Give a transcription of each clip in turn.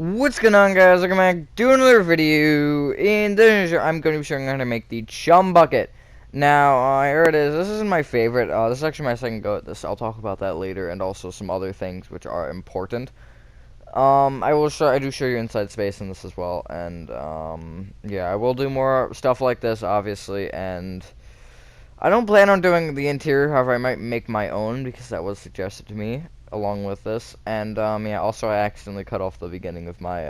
What's going on, guys? Welcome back to another video. In this video, I'm going to be showing you how to make the Chum bucket. Now, here it is. This isn't my favorite. This is actually my second go at this. I'll talk about that later, and also some other things which are important. I do show you inside space in this as well, and yeah, I will do more stuff like this, obviously, and I don't plan on doing the interior. However, I might make my own because that was suggested to me along with this. And yeah, also I accidentally cut off the beginning of my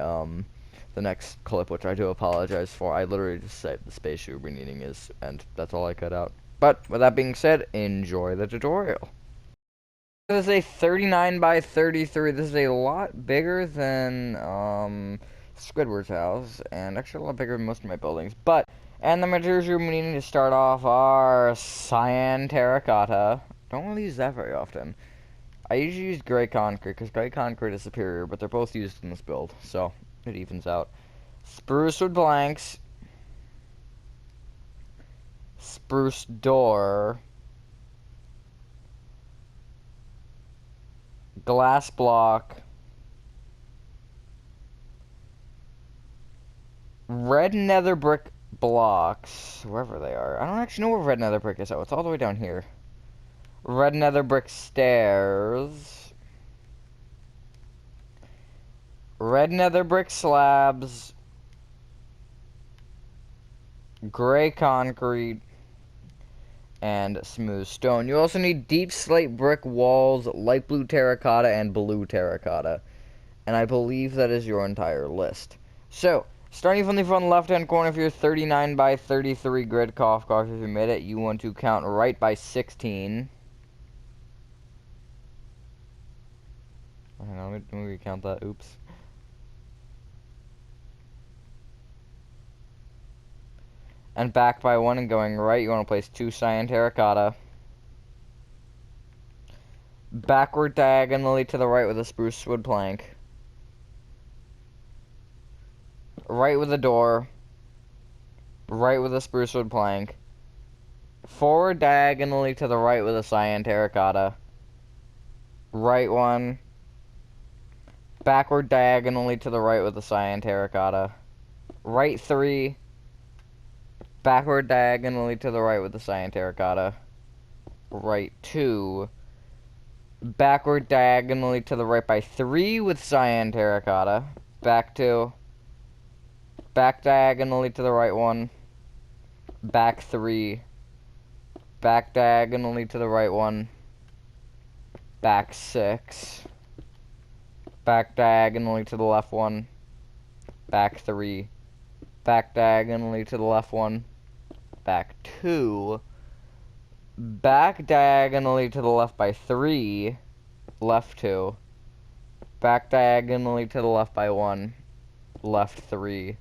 the next clip, which I do apologize for. I literally just said the space you were needing is, and that's all I cut out. But with that being said, enjoy the tutorial. This is a 39 by 33. This is a lot bigger than Squidward's house, and actually a lot bigger than most of my buildings. And the materials you're needing to start off are cyan terracotta. Don't really use that very often. I usually use gray concrete because gray concrete is superior, but they're both used in this build, so it evens out. Spruce wood planks, spruce door, glass block, red nether brick blocks, wherever they are. I don't actually know where red nether brick is. Oh, it's all the way down here. Red nether brick stairs. Red nether brick slabs. Gray concrete. And smooth stone. You also need deep slate brick walls, light blue terracotta, and blue terracotta. And I believe that is your entire list. So, starting from the front left-hand corner of your 39 by 33 grid, cough, if you made it, you want to count right by 16. Hang on, let me recount that. Oops. And back by 1 and going right, you want to place 2 cyan terracotta. Backward diagonally to the right with a spruce wood plank. Right with a door. Right with a spruce wood plank. Forward diagonally to the right with a cyan terracotta. Right 1. Backward diagonally to the right with a cyan terracotta. Right 3. Backward diagonally to the right with the cyan terracotta. Right 2. Backward diagonally to the right by 3 with cyan terracotta. Back 2. Back diagonally to the right 1. Back 3. Back diagonally to the right 1. Back 6. Back diagonally to the left 1. Back 3. Back diagonally to the left 1. Back 2. Back diagonally to the left by 3. Left 2. Back diagonally to the left by 1. Left 3.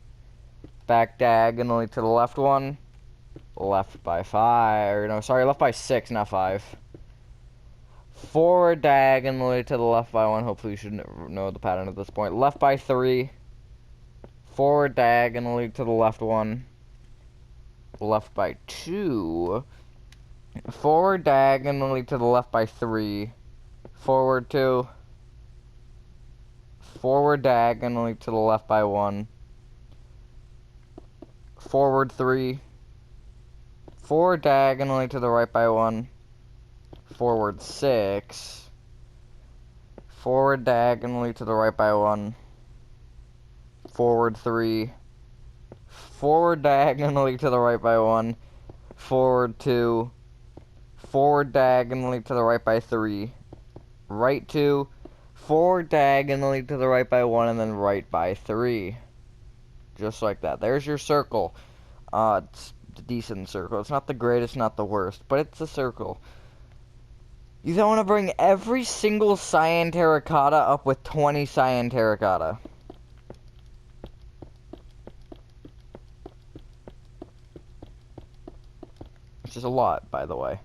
Back diagonally to the left 1. Left by 5. Or no, sorry, left by 6, not 5. Forward diagonally to the left by 1. Hopefully you should know the pattern at this point. Left by 3. Forward diagonally to the left 1. Left by 2. Forward diagonally to the left by 3. Forward 2. Forward diagonally to the left by 1. Forward 3. Forward diagonally to the right by 1. Forward 6. Forward diagonally to the right by 1. Forward 3. Forward diagonally to the right by 1. Forward 2. Forward diagonally to the right by 3. Right 2. Forward diagonally to the right by 1, and then right by 3. Just like that. There's your circle. It's a decent circle. It's not the greatest, not the worst, but it's a circle. You don't want to bring every single cyan terracotta up with 20 cyan terracotta. Which is a lot, by the way.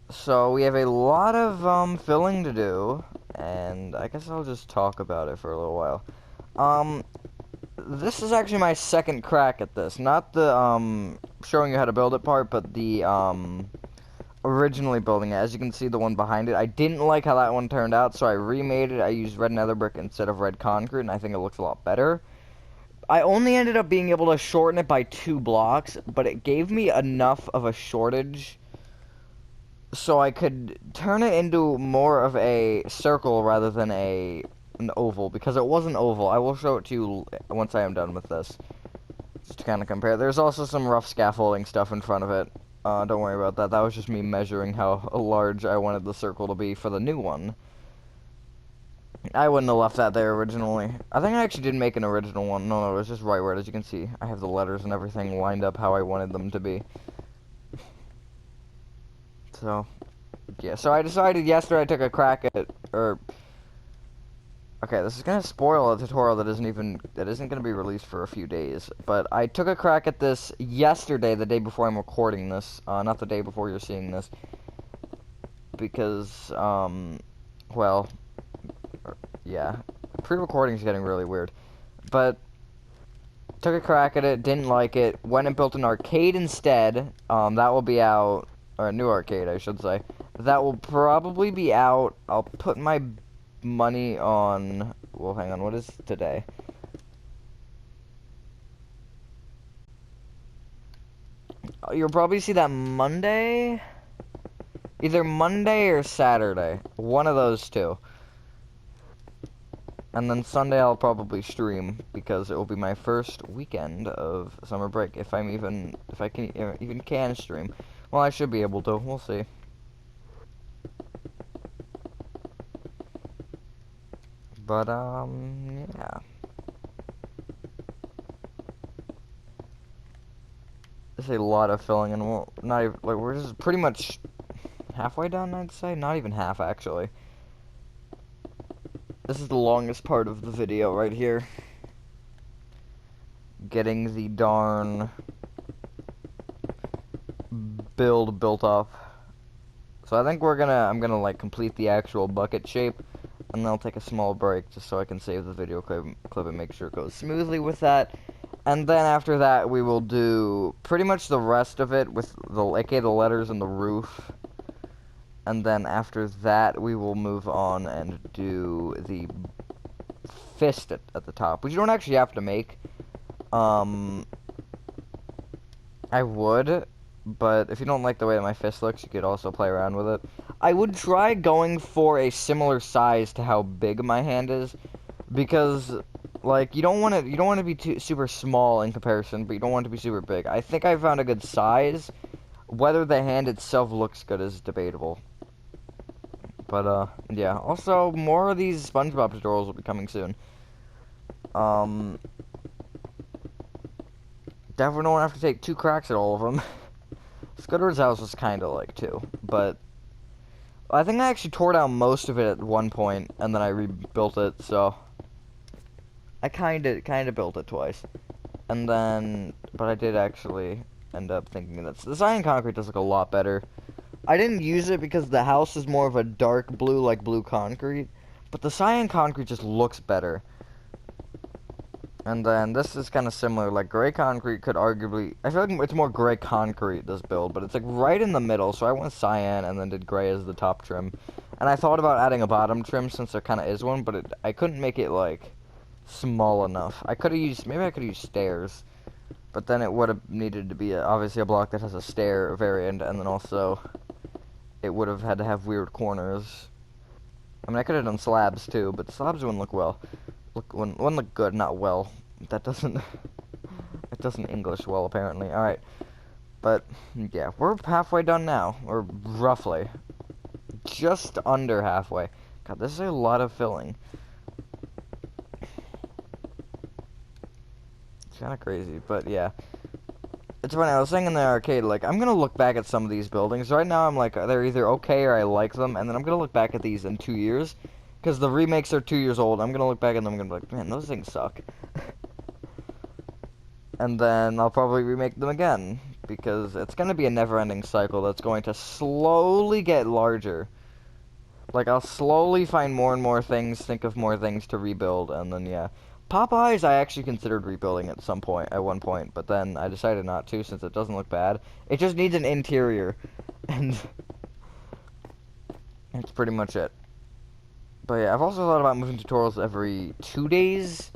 So we have a lot of filling to do, and I guess I'll just talk about it for a little while. This is actually my second crack at this. Not the showing you how to build it part, but the originally building it. As you can see, the one behind it, I didn't like how that one turned out, so I remade it. I used red nether brick instead of red concrete, and I think it looks a lot better. I only ended up being able to shorten it by 2 blocks, but it gave me enough of a shortage so I could turn it into more of a circle rather than an oval, because it was an oval. I will show it to you once I am done with this, just to kind of compare. There's also some rough scaffolding stuff in front of it. Don't worry about that. That was just me measuring how large I wanted the circle to be for the new one. I wouldn't have left that there originally. I think I actually did make an original one. No, it was just right where it, as you can see. I have the letters and everything lined up how I wanted them to be. So, yeah. So I decided yesterday I took a crack at, okay, this is gonna spoil a tutorial that isn't gonna be released for a few days. But I took a crack at this yesterday, the day before I'm recording this. Not the day before you're seeing this. Because, well, yeah, pre-recording is getting really weird. But took a crack at it, didn't like it, went and built an arcade instead. That will be out, or a new arcade, I should say. That will probably be out. I'll put my money on, well, hang on, what is today? You'll probably see that Monday? Either Monday or Saturday. One of those two. And then Sunday I'll probably stream, because it will be my first weekend of summer break, if I can even stream. Well, I should be able to, we'll see. But, yeah. It's a lot of filling, and we'll not even, like, we're just pretty much halfway done, I'd say. Not even half, actually. This is the longest part of the video right here. Getting the darn built up. So I think I'm gonna like complete the actual bucket shape, and then I'll take a small break just so I can save the video clip and make sure it goes smoothly with that. And then after that, we will do pretty much the rest of it with the letters and the roof. And then after that, we will move on and do the fist at the top, which you don't actually have to make. I would, but if you don't like the way that my fist looks, you could also play around with it. I would try going for a similar size to how big my hand is, because like you don't want to be super small in comparison, but you don't want it to be super big. I think I found a good size. Whether the hand itself looks good is debatable. But, yeah. Also, more of these SpongeBob tutorials will be coming soon. Definitely don't have to take 2 cracks at all of them. Scudder's house was kind of like 2, but I think I actually tore down most of it at one point, and then I rebuilt it, so I kind of built it twice. And then, but I did actually end up thinking that the cyan concrete does look a lot better. I didn't use it because the house is more of a dark blue, like blue concrete, but the cyan concrete just looks better. And then this is kind of similar, like gray concrete could arguably, I feel like it's more gray concrete, this build, but it's like right in the middle, so I went cyan and then did gray as the top trim. And I thought about adding a bottom trim since there kind of is one, but I couldn't make it like small enough. Maybe I could use stairs, but then it would have needed to be obviously a block that has a stair variant, and then also it would have had to have weird corners. I mean, I could have done slabs too, but slabs wouldn't look well. Wouldn't look good, not well. That doesn't it doesn't English well apparently. All right, but yeah, we're halfway done now, or roughly, just under halfway. God, this is a lot of filling. It's kind of crazy, but yeah. It's funny, I was saying in the arcade, like, I'm gonna look back at some of these buildings. Right now, I'm like, they're either okay or I like them, and then I'm gonna look back at these in 2 years, because the remakes are 2 years old. I'm gonna look back at them and I'm gonna be like, man, those things suck. And then I'll probably remake them again, because it's gonna be a never-ending cycle that's going to slowly get larger. Like, I'll slowly find more and more things, think of more things to rebuild, and then, yeah. Popeyes, I actually considered rebuilding at one point, but then I decided not to since it doesn't look bad. It just needs an interior, and that's pretty much it. But yeah, I've also thought about moving tutorials every 2 days.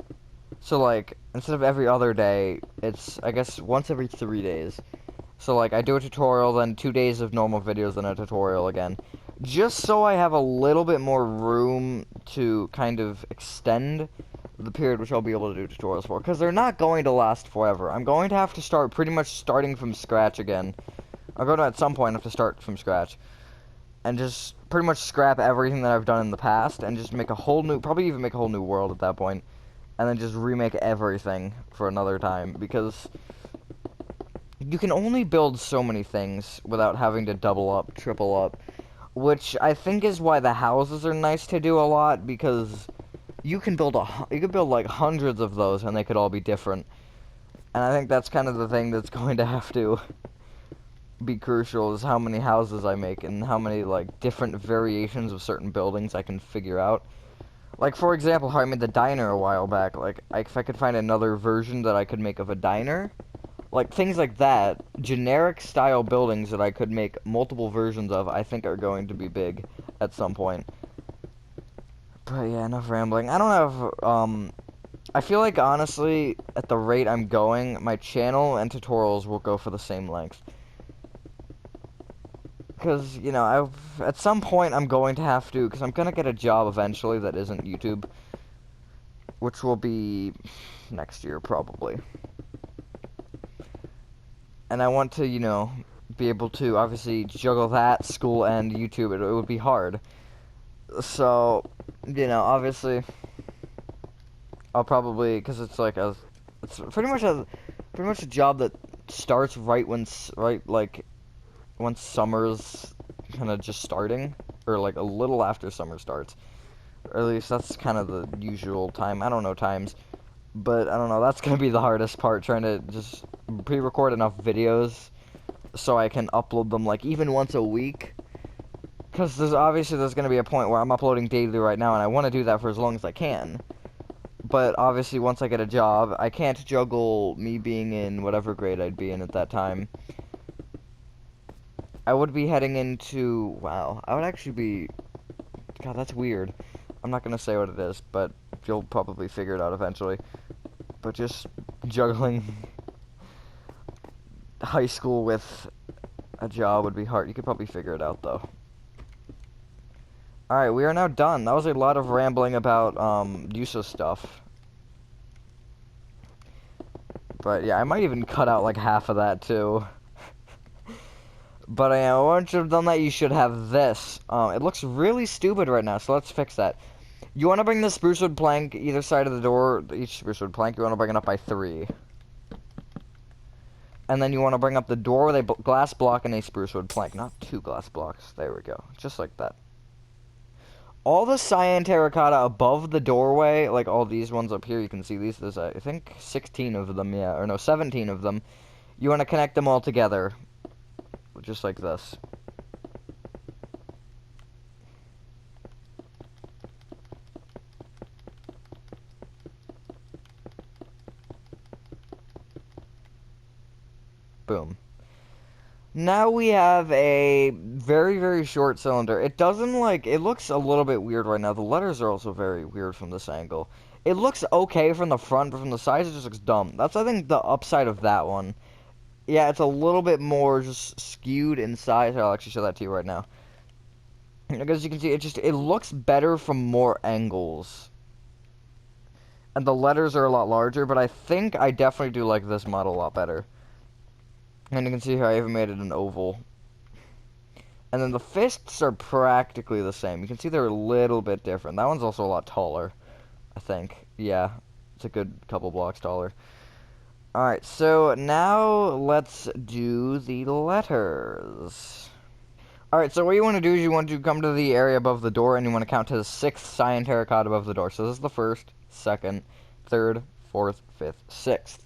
So like, instead of every other day, it's, I guess, once every 3 days. So like, I do a tutorial, then 2 days of normal videos, then a tutorial again. Just so I have a little bit more room to kind of extend the period which I'll be able to do tutorials for. Because they're not going to last forever. I'm going to have to start pretty much starting from scratch again. I'm going to at some point have to start from scratch. And just pretty much scrap everything that I've done in the past and just make a whole new, probably even make a whole new world at that point. And then just remake everything for another time, because you can only build so many things without having to double up, triple up, which I think is why the houses are nice to do a lot, because you can build like hundreds of those and they could all be different. And I think that's kind of the thing that's going to have to be crucial, is how many houses I make and how many like different variations of certain buildings I can figure out. Like, for example, how I made the diner a while back. Like, if I could find another version that I could make of a diner, like, things like that, generic style buildings that I could make multiple versions of, I think are going to be big at some point. But yeah, enough rambling. I don't have, I feel like, honestly, at the rate I'm going, my channel and tutorials will go for the same length. Because, you know, at some point I'm going to have to, because I'm going to get a job eventually that isn't YouTube, which will be next year, probably. And I want to, you know, be able to, obviously, juggle that, school, and YouTube. It would be hard. So, you know, obviously, I'll probably, because it's like it's pretty much a job that starts like, once summer's kind of just starting, or like a little after summer starts. Or at least that's kind of the usual time. I don't know times, but I don't know. That's gonna be the hardest part, trying to just pre-record enough videos so I can upload them like even once a week. Because there's gonna be a point where I'm uploading daily right now, and I want to do that for as long as I can. But obviously, once I get a job, I can't juggle me being in whatever grade I'd be in at that time. I would be heading into, wow, I would actually be, God, that's weird. I'm not gonna say what it is, but you'll probably figure it out eventually. But just juggling high school with a job would be hard. You could probably figure it out, though. Alright, we are now done. That was a lot of rambling about, useless stuff. But yeah, I might even cut out like half of that, too. But once you've done that, you should have this. It looks really stupid right now, so let's fix that. You want to bring the spruce wood plank either side of the door, each spruce wood plank, you want to bring it up by 3. And then you want to bring up the door with a glass block and a spruce wood plank. Not 2 glass blocks. There we go. Just like that. All the cyan terracotta above the doorway, like all these ones up here, you can see these. There's, I think, 16 of them, yeah. Or no, 17 of them. You want to connect them all together. Just like this. Boom. Now we have a very, very short cylinder. It doesn't like, it looks a little bit weird right now. The letters are also very weird from this angle. It looks okay from the front, but from the sides it just looks dumb. That's, I think, the upside of that one. Yeah, it's a little bit more just skewed in size. I'll actually show that to you right now. Because you can see, it looks better from more angles. And the letters are a lot larger, but I think I definitely do like this model a lot better. And you can see here I even made it an oval. And then the fists are practically the same. You can see they're a little bit different. That one's also a lot taller, I think. Yeah, it's a good couple blocks taller. Alright, so now let's do the letters. Alright, so what you want to do is you want to come to the area above the door, and you want to count to the 6th cyan terracotta above the door. So this is the 1st, 2nd, 3rd, 4th, 5th, 6th.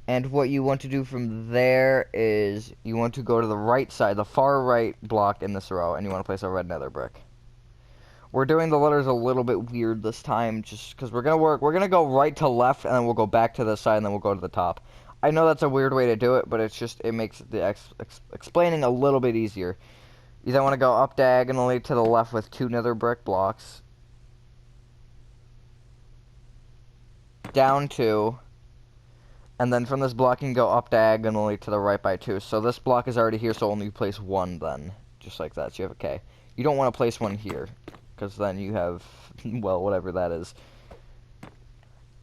And what you want to do from there is you want to go to the right side, the far right block in this row, and you want to place a red nether brick. We're doing the letters a little bit weird this time, just because we're gonna go right to left, and then we'll go back to the side, and then we'll go to the top. I know that's a weird way to do it, but it makes the explaining a little bit easier. You then want to go up diagonally to the left with 2 nether brick blocks. Down 2. And then from this block you can go up diagonally to the right by 2. So this block is already here, so only place 1 then. Just like that, so you have a K. You don't want to place 1 here, because then you have, well, whatever that is.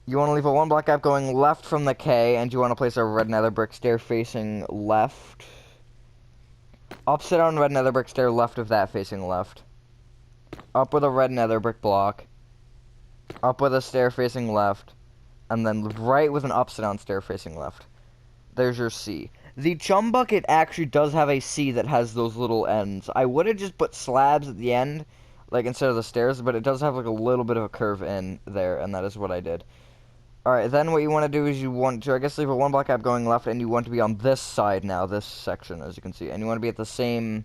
You want to leave a 1 block gap going left from the K, and you want to place a red nether brick stair facing left. Upside down red nether brick stair left of that facing left. Up with a red nether brick block. Up with a stair facing left. And then right with an upside down stair facing left. There's your C. The chum bucket actually does have a C that has those little ends. I would have just put slabs at the end, like instead of the stairs, but it does have like a little bit of a curve in there, and that is what I did. Alright, then what you want to do is you want to, I guess, leave a 1 block gap going left, and you want to be on this side now, this section, as you can see. And you want to be at the same,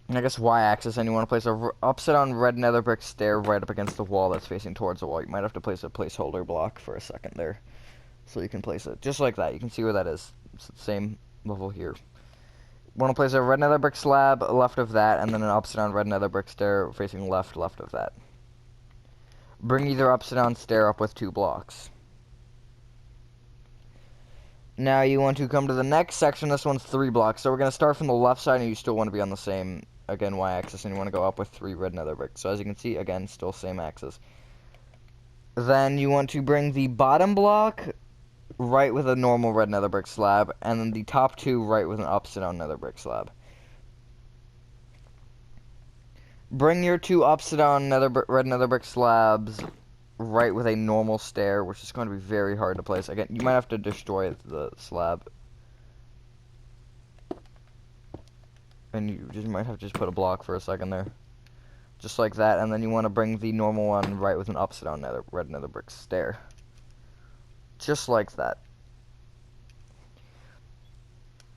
I guess, y-axis, and you want to place a upside down red nether brick stair right up against the wall that's facing towards the wall. You might have to place a placeholder block for a second there, so you can place it. Just like that. You can see where that is. It's the same level here. You want to place a red nether brick slab left of that, and then an upside down red nether brick stair facing left of that. Bring either upside down stair up with 2 blocks. Now you want to come to the next section. This one's 3 blocks. So we're going to start from the left side, and you still want to be on the same, again, y-axis, and you want to go up with 3 red nether bricks. So as you can see, again, still same axis. Then you want to bring the bottom block right with a normal red nether brick slab, and then the top 2 right with an upside down nether brick slab. Bring your 2 upside down red nether brick slabs right with a normal stair, which is going to be very hard to place. Again, you might have to destroy the slab. And you just might have to just put a block for a second there. Just like that, and then you want to bring the normal one right with an upside down red nether brick stair. Just like that.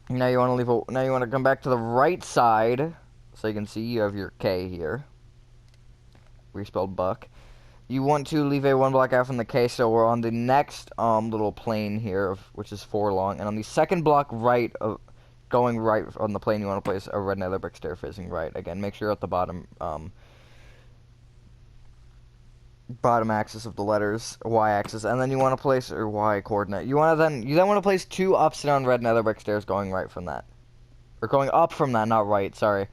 Now you want to come back to the right side. So you can see you have your K here. We spelled buck. You want to leave a 1 block out from the K, so we're on the next little plane here, which is 4 long. And on the second block right of going right on the plane, you want to place a red nether brick stair facing right. Again, make sure you're at the bottom bottom axis of the letters, y-axis, and then you want to place, or y coordinate. You then want to place 2 upside down red nether brick stairs going right from that, or going up from that, not right. Sorry.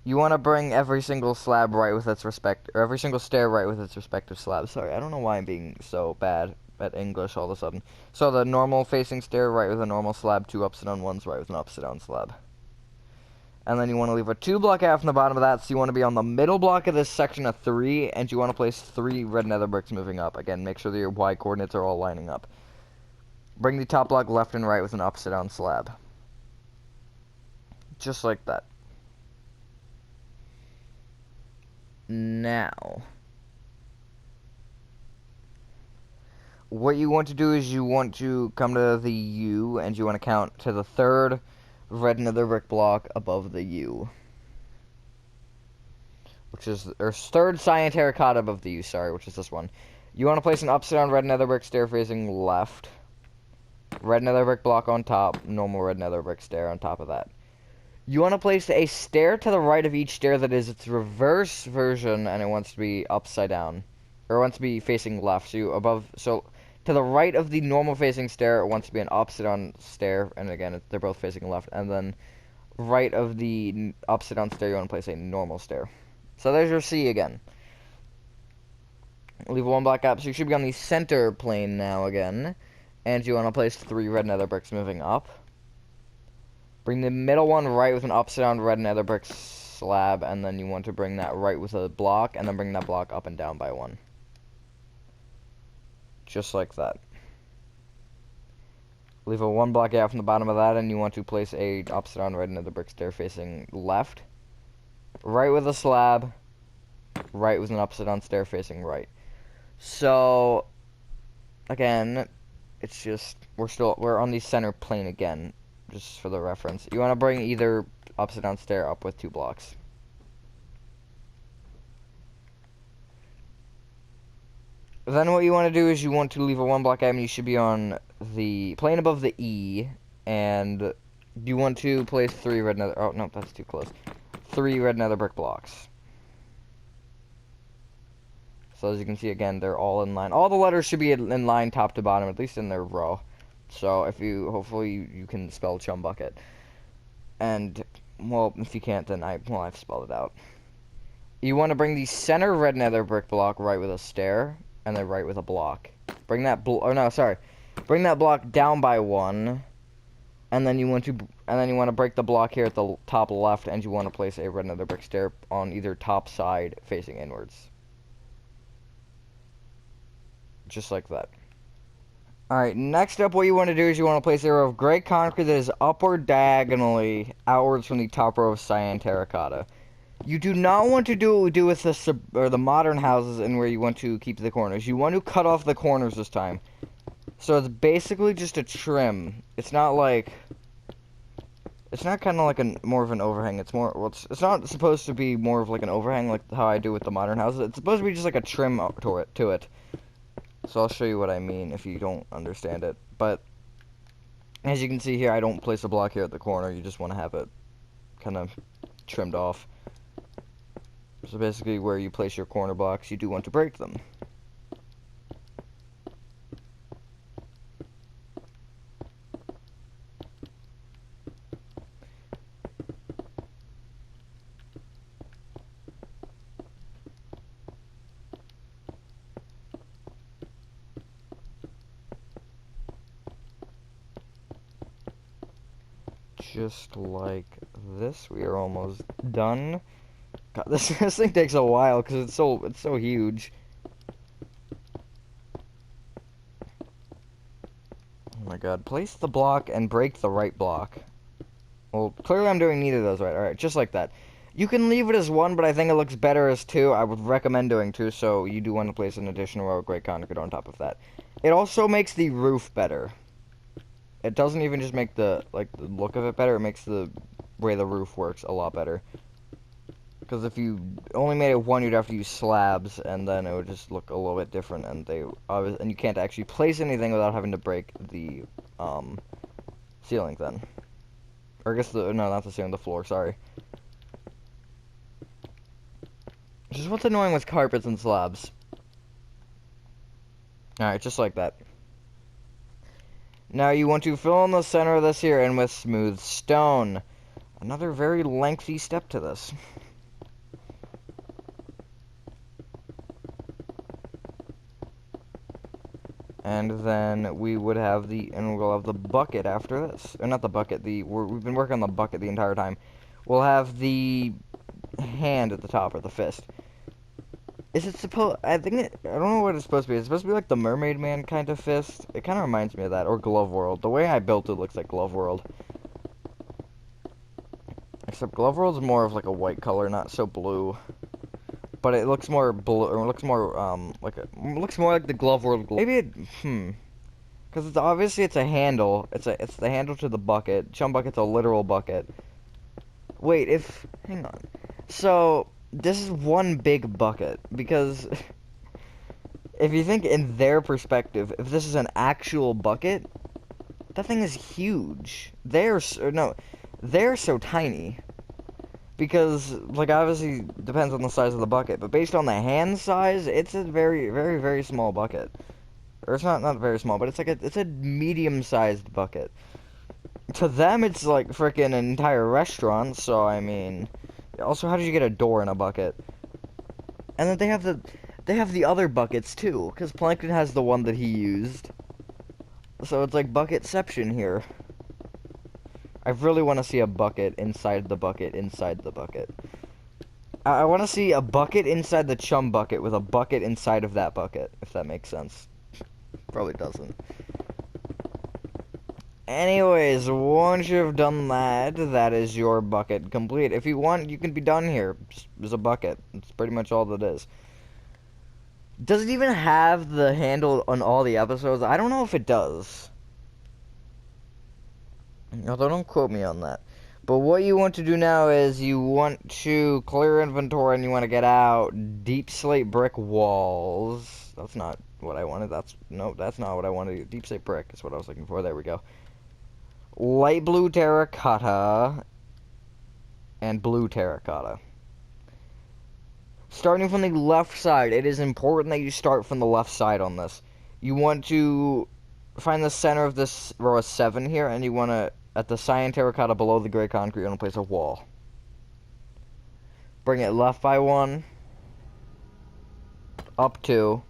You want to bring every single slab right with its or every single stair right with its respective slab. Sorry, I don't know why I'm being so bad at English all of a sudden. So the normal facing stair right with a normal slab, 2 upside down ones right with an upside down slab. And then you want to leave a 2 block out from the bottom of that, so you want to be on the middle block of this section of 3, and you want to place 3 red nether bricks moving up. Again, make sure that your y coordinates are all lining up. Bring the top block left and right with an upside down slab. Just like that. Now, what you want to do is you want to come to the U, and you want to count to the 3rd red nether brick block above the U, which is, or 3rd cyan terracotta above the U, sorry, which is this one. You want to place an upside down red nether brick stair facing left, red nether brick block on top, normal red nether brick stair on top of that. You want to place a stair to the right of each stair that is its reverse version, and it wants to be upside down, or it wants to be facing left. So to the right of the normal facing stair, it wants to be an upside down stair, and again, they're both facing left. And then right of the upside down stair, you want to place a normal stair. So there's your C again. Leave 1 block gap, so you should be on the center plane now again, and you want to place 3 red nether bricks moving up. Bring the middle one right with an upside down red nether brick slab, and then you want to bring that right with a block, and then bring that block up and down by 1. Just like that. Leave a 1 block out from the bottom of that, and you want to place a upside down red nether brick stair facing left. Right with a slab. Right with an upside down stair facing right. So, again, it's just, we're on the center plane again. Just for the reference. You want to bring either upside down stair up with 2 blocks. Then what you want to do is you want to leave a 1 block gap, and you should be on the plane above the E, and you want to place 3 red nether. Oh no, that's too close. 3 red nether brick blocks. So as you can see, again, they're all in line. All the letters should be in line top to bottom, at least in their row. So if you, hopefully you can spell Chum Bucket. And, well, if you can't, then I've spelled it out. You want to bring the center red nether brick block right with a stair, and then right with a block. Bring that bring that block down by 1, and then you want to break the block here at the top left, and you want to place a red nether brick stair on either top side facing inwards. Just like that. Alright, next up, what you want to do is you want to place a row of gray concrete that is upward diagonally outwards from the top row of cyan terracotta. You do not want to do what we do with the modern houses and where you want to keep the corners. You want to cut off the corners this time. So it's basically just a trim. It's not like... It's not kind of like more of an overhang. It's more... Well, it's not supposed to be more of like an overhang like how I do with the modern houses. It's supposed to be just like a trim to it. So I'll show you what I mean if you don't understand it. But as you can see here, I don't place a block here at the corner. You just want to have it kind of trimmed off. So basically where you place your corner blocks, you do want to break them. Just like this, we are almost done. God, this thing takes a while because it's so huge. Oh my god, place the block and break the right block. Well, clearly I'm doing neither of those right. Alright, just like that. You can leave it as 1, but I think it looks better as 2. I would recommend doing 2, so you do want to place an additional row of gray concrete on top of that. It also makes the roof better. It doesn't even just make the look of it better, it makes the way the roof works a lot better. Because if you only made it 1, you'd have to use slabs, and then it would just look a little bit different, and you can't actually place anything without having to break the ceiling then. Or I guess no, not the ceiling, the floor, sorry. Which is what's annoying with carpets and slabs. Alright, just like that. Now you want to fill in the center of this here in with smooth stone. Another very lengthy step to this. And then we would have we'll have the bucket after this. Or not the bucket, we've been working on the bucket the entire time. We'll have the hand at the top, or the fist. Is it supposed... I don't know what it's supposed to be. It's supposed to be like the Mermaid Man kind of fist. It kind of reminds me of that. Or Glove World. The way I built it looks like Glove World. Except Glove World's more of like a white color, not so blue. But it looks more blue, or it looks more, looks more like the Glove World glove. Maybe because it's obviously it's a handle. It's the handle to the bucket. Chum Bucket's a literal bucket. Wait, hang on. So... This is one big bucket, because if you think in their perspective, if this is an actual bucket, that thing is huge. They're so tiny. Because, like, obviously, depends on the size of the bucket, but based on the hand size, it's a very, very, very small bucket. Or it's not very small, but it's a medium-sized bucket. To them, it's like frickin' an entire restaurant, so, I mean... Also, how did you get a door in a bucket? And then they have the other buckets too, because Plankton has the one that he used. So it's like bucketception here. I really want to see a bucket inside the bucket inside the bucket. I want to see a bucket inside the Chum bucket with a bucket inside of that bucket, if that makes sense. Probably doesn't. Anyways, once you've done that, that is your bucket complete. If you want, you can be done here. There's a bucket. It's pretty much all that is. Does it even have the handle on all the episodes? I don't know if it does. Although, don't quote me on that. But what you want to do now is you want to clear inventory and you want to get out deep slate brick walls. That's not what I wanted. No, that's not what I wanted. Deep slate brick is what I was looking for. There we go. Light blue terracotta and blue terracotta. Starting from the left side, it is important that you start from the left side on this. You want to find the center of this row of 7 here, and you want to, at the cyan terracotta below the gray concrete, you want to place a wall. Bring it left by 1, up 2,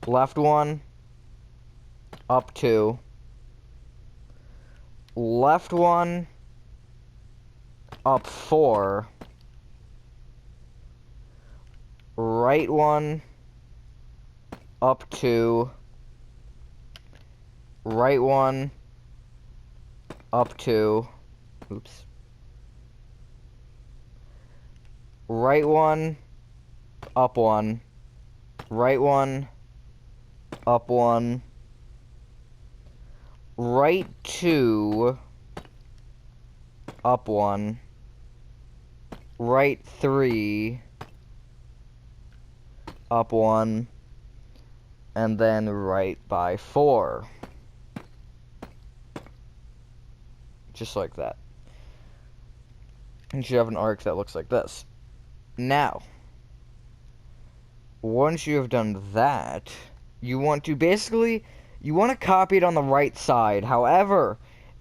left 1, up 2, left 1, up 4, right 1, up 2, right 1, up 2, oops, right 1, up 1, right 1, up 1, right 2, up 1, right 3, up 1, and then right by 4. Just like that. And you have an arc that looks like this. Now, once you have done that, you want to basically, you want to copy it on the right side. However,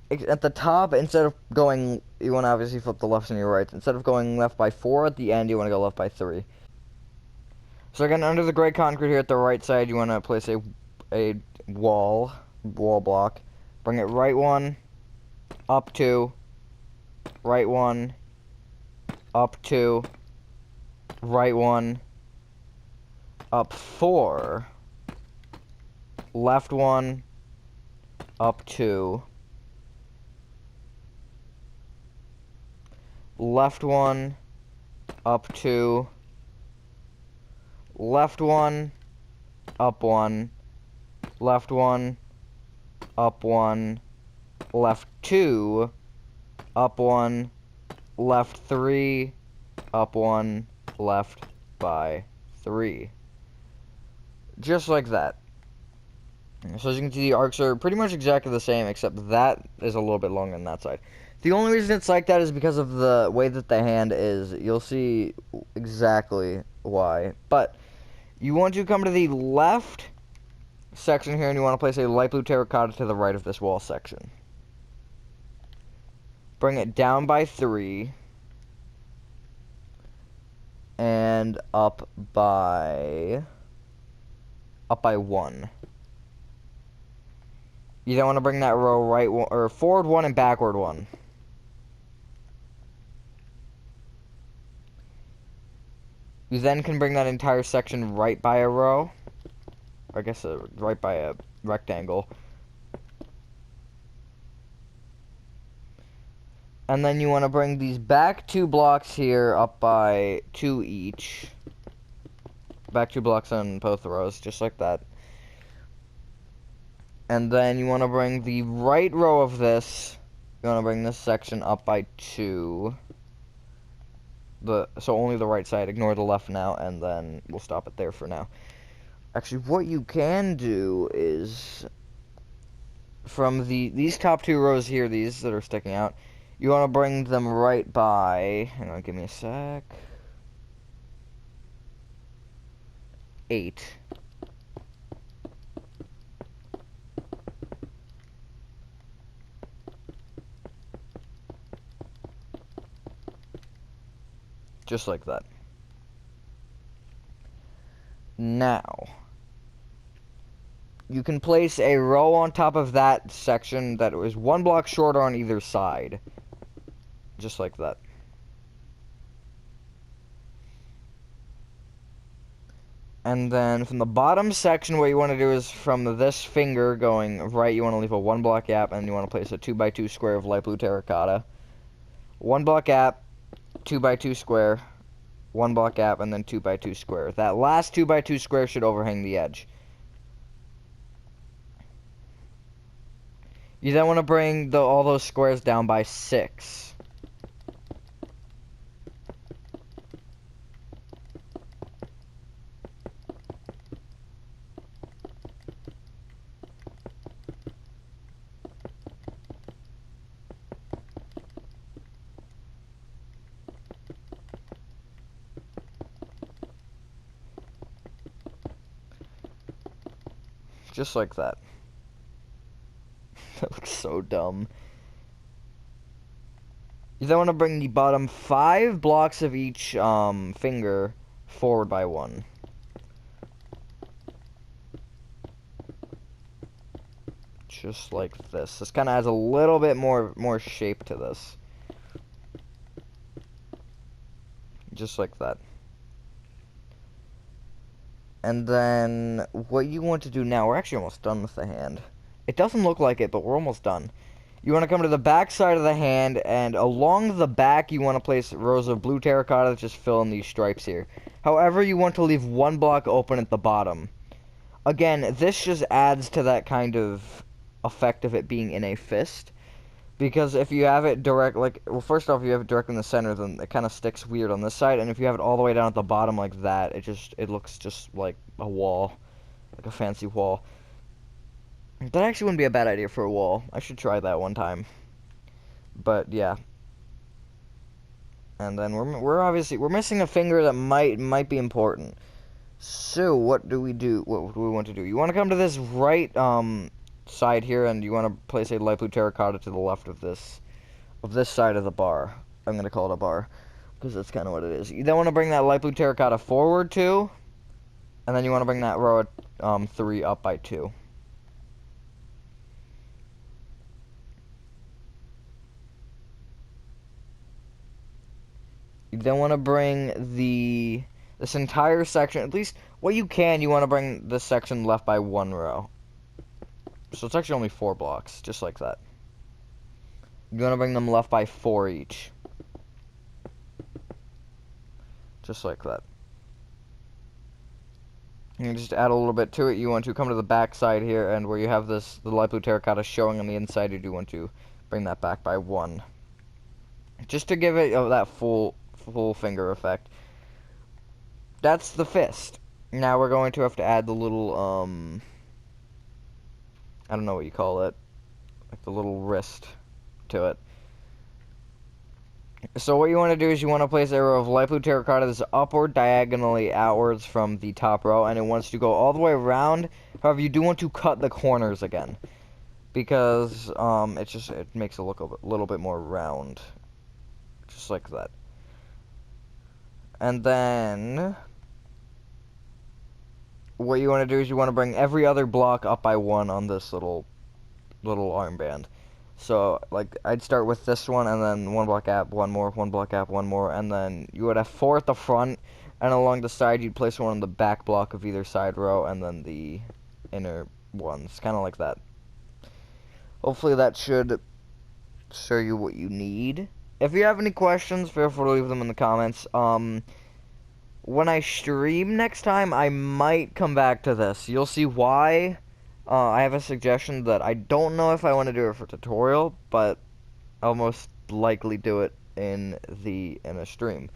at the top, instead of going, you want to obviously flip the lefts and your rights. Instead of going left by 4 at the end, you want to go left by 3. So again, under the gray concrete here at the right side, you want to place a wall block. Bring it right 1, up 2, right 1, up 2, right 1, up 4, left 1, up 2, left 1, up 2, left 1, up 1, left 1, up 1, left 2, up 1, left 3, up 1, left by 3. Just like that. So as you can see, the arcs are pretty much exactly the same, except that is a little bit longer than that side. The only reason it's like that is because of the way that the hand is. You'll see exactly why. But you want to come to the left section here, and you want to place a light blue terracotta to the right of this wall section. Bring it down by 3 and up by 1. You don't want to bring that row right or forward 1 and backward 1. You then can bring that entire section right by a row. Or I guess right by a rectangle. And then you want to bring these back 2 blocks here up by 2 each. Back 2 blocks on both rows, just like that. And then you want to bring the right row of this. You want to bring this section up by 2. So only the right side. Ignore the left now, and then we'll stop it there for now. Actually, what you can do is from these top 2 rows here, these that are sticking out, you want to bring them right by, hang on, give me a sec, 8. Just like that. Now, you can place a row on top of that section that is 1 block shorter on either side. Just like that. And then from the bottom section, what you want to do is from this finger going right, you want to leave a 1 block gap, and you want to place a 2x2 square of light blue terracotta. 1 block gap, 2x2 square, 1 block gap, and then 2x2 square. That last 2x2 square should overhang the edge. You then want to bring all those squares down by 6. Just like that. That looks so dumb. You then want to bring the bottom 5 blocks of each finger forward by 1. Just like this. This kind of adds a little bit more shape to this. Just like that. And then what you want to do now, we're actually almost done with the hand. It doesn't look like it, but we're almost done. You want to come to the back side of the hand, and along the back you want to place rows of blue terracotta that just fill in these stripes here. However, you want to leave 1 block open at the bottom. Again, this just adds to that kind of effect of it being in a fist. Because if you have it direct, like, well, first off, if you have it direct in the center, then it kind of sticks weird on this side. And if you have it all the way down at the bottom like that, it looks just like a wall. Like a fancy wall. That actually wouldn't be a bad idea for a wall. I should try that one time. But, yeah. And then we're missing a finger that might be important. So, what do we do? What do we want to do? You want to come to this right, side here, and you want to place a light blue terracotta to the left of this side of the bar. I'm gonna call it a bar because that's kind of what it is. You then want to bring that light blue terracotta forward 2, and then you want to bring that row 3 up by 2. You then want to bring this entire section, at least what you can. You want to bring this section left by 1 row. So it's actually only 4 blocks, just like that. You're going to bring them left by 4 each. Just like that. You just add a little bit to it. You want to come to the back side here, and where you have the light blue terracotta showing on the inside, you do want to bring that back by 1. Just to give it that full finger effect. That's the fist. Now we're going to have to add the little, I don't know what you call it, like the little wrist to it. So what you want to do is you want to place a row of light blue terracotta that's upward diagonally outwards from the top row, and it wants to go all the way around. However, you do want to cut the corners again, because it makes it look a little bit more round, just like that. And then what you want to do is you want to bring every other block up by 1 on this little armband. So, like, I'd start with this one, and then 1 block gap, 1 more, 1 block gap, 1 more, and then you would have 4 at the front, and along the side you'd place 1 on the back block of either side row, and then the inner ones, kind of like that. Hopefully that should show you what you need. If you have any questions, feel free to leave them in the comments. When I stream next time, I might come back to this. You'll see why. I have a suggestion that I don't know if I want to do it for tutorial, but I'll most likely do it in a stream.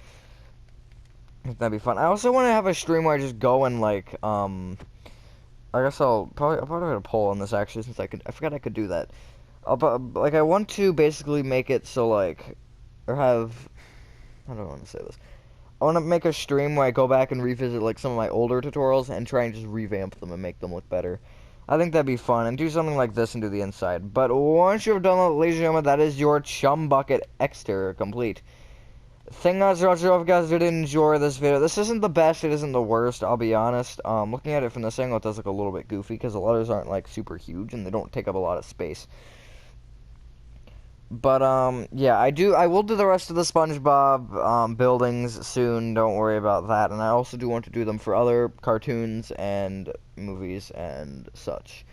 That'd be fun. I also want to have a stream where I just go and, like, I guess I'll probably put a poll on this, actually, since I forgot I could do that. But, like, I want to basically make it so, like, or have, I don't want to say this. I want to make a stream where I go back and revisit, like, some of my older tutorials and try and just revamp them and make them look better. I think that'd be fun, and do something like this and do the inside. But once you've done that, ladies and gentlemen, that is your Chum Bucket exterior complete. Thank you guys for watching. If you guys did enjoy this video, this isn't the best, it isn't the worst, I'll be honest. Looking at it from this angle, it does look a little bit goofy, because the letters aren't, like, super huge, and they don't take up a lot of space. But, yeah, I will do the rest of the SpongeBob, buildings soon, don't worry about that, and I also do want to do them for other cartoons and movies and such,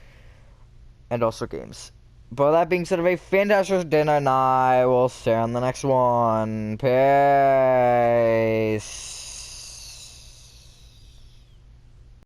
and also games. But that being said, have a fantastic dinner, and I will see you on the next one. Peace.